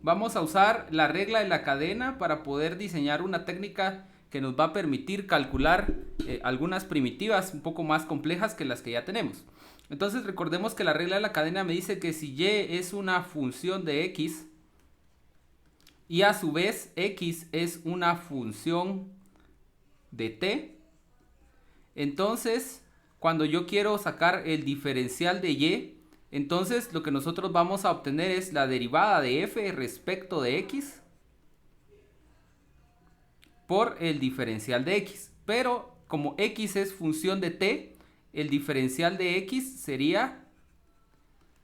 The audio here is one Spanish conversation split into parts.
vamos a usar la regla de la cadena para poder diseñar una técnica que nos va a permitir calcular algunas primitivas un poco más complejas que las que ya tenemos. Entonces recordemos que la regla de la cadena me dice que si y es una función de x y a su vez x es una función de t, entonces cuando yo quiero sacar el diferencial de y, entonces lo que nosotros vamos a obtener es la derivada de f respecto de x por el diferencial de x. Pero como x es función de t, el diferencial de x sería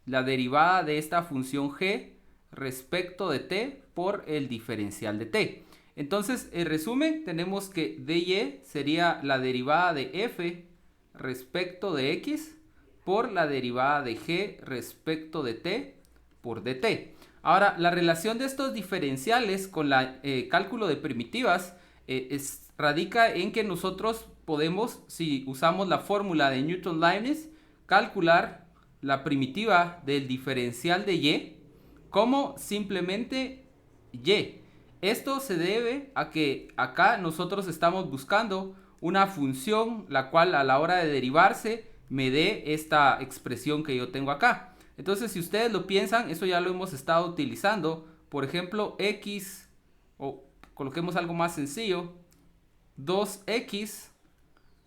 la derivada de esta función g respecto de t por el diferencial de t. Entonces, en resumen, tenemos que dy sería la derivada de f respecto de x por la derivada de g respecto de t por dt. Ahora, la relación de estos diferenciales con el cálculo de primitivas radica en que nosotros podemos, si usamos la fórmula de Newton-Leibniz, calcular la primitiva del diferencial de y como simplemente y. Esto se debe a que acá nosotros estamos buscando una función la cual a la hora de derivarse me dé esta expresión que yo tengo acá. Entonces, si ustedes lo piensan, eso ya lo hemos estado utilizando. Por ejemplo, x, o coloquemos algo más sencillo, 2x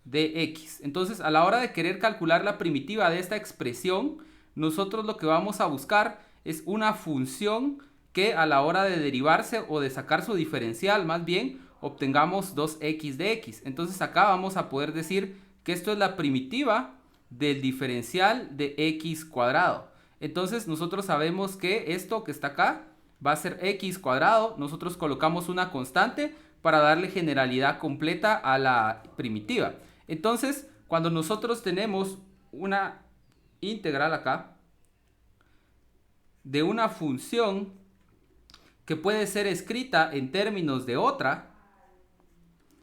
de x. Entonces, a la hora de querer calcular la primitiva de esta expresión, nosotros lo que vamos a buscar es una función que a la hora de derivarse o de sacar su diferencial, más bien, obtengamos 2x de x. Entonces, acá vamos a poder decir que esto es la primitiva del diferencial de x cuadrado. Entonces, nosotros sabemos que esto que está acá va a ser x cuadrado. Nosotros colocamos una constante para darle generalidad completa a la primitiva. Entonces, cuando nosotros tenemos una integral acá de una función que puede ser escrita en términos de otra,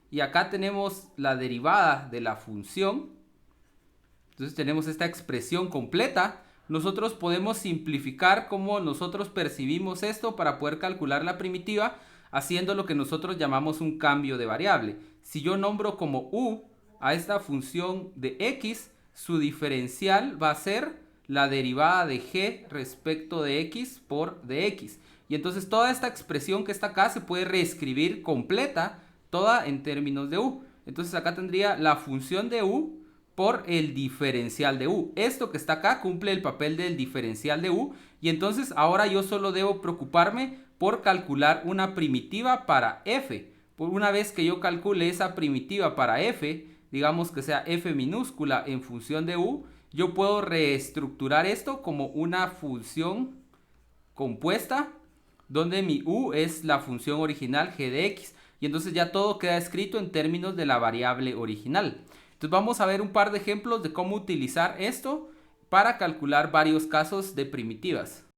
y acá tenemos la derivada de la función, entonces tenemos esta expresión completa, nosotros podemos simplificar cómo nosotros percibimos esto para poder calcular la primitiva haciendo lo que nosotros llamamos un cambio de variable. Si yo nombro como u a esta función de x, su diferencial va a ser la derivada de g respecto de x por dx. Y entonces toda esta expresión que está acá se puede reescribir completa, toda en términos de u. Entonces acá tendría la función de u por el diferencial de u. Esto que está acá cumple el papel del diferencial de u. Y entonces ahora yo solo debo preocuparme por calcular una primitiva para f. Por una vez que yo calcule esa primitiva para f, digamos que sea f minúscula en función de u, yo puedo reestructurar esto como una función compuesta donde mi u es la función original g de x. Y entonces ya todo queda escrito en términos de la variable original. Entonces vamos a ver un par de ejemplos de cómo utilizar esto para calcular varios casos de primitivas.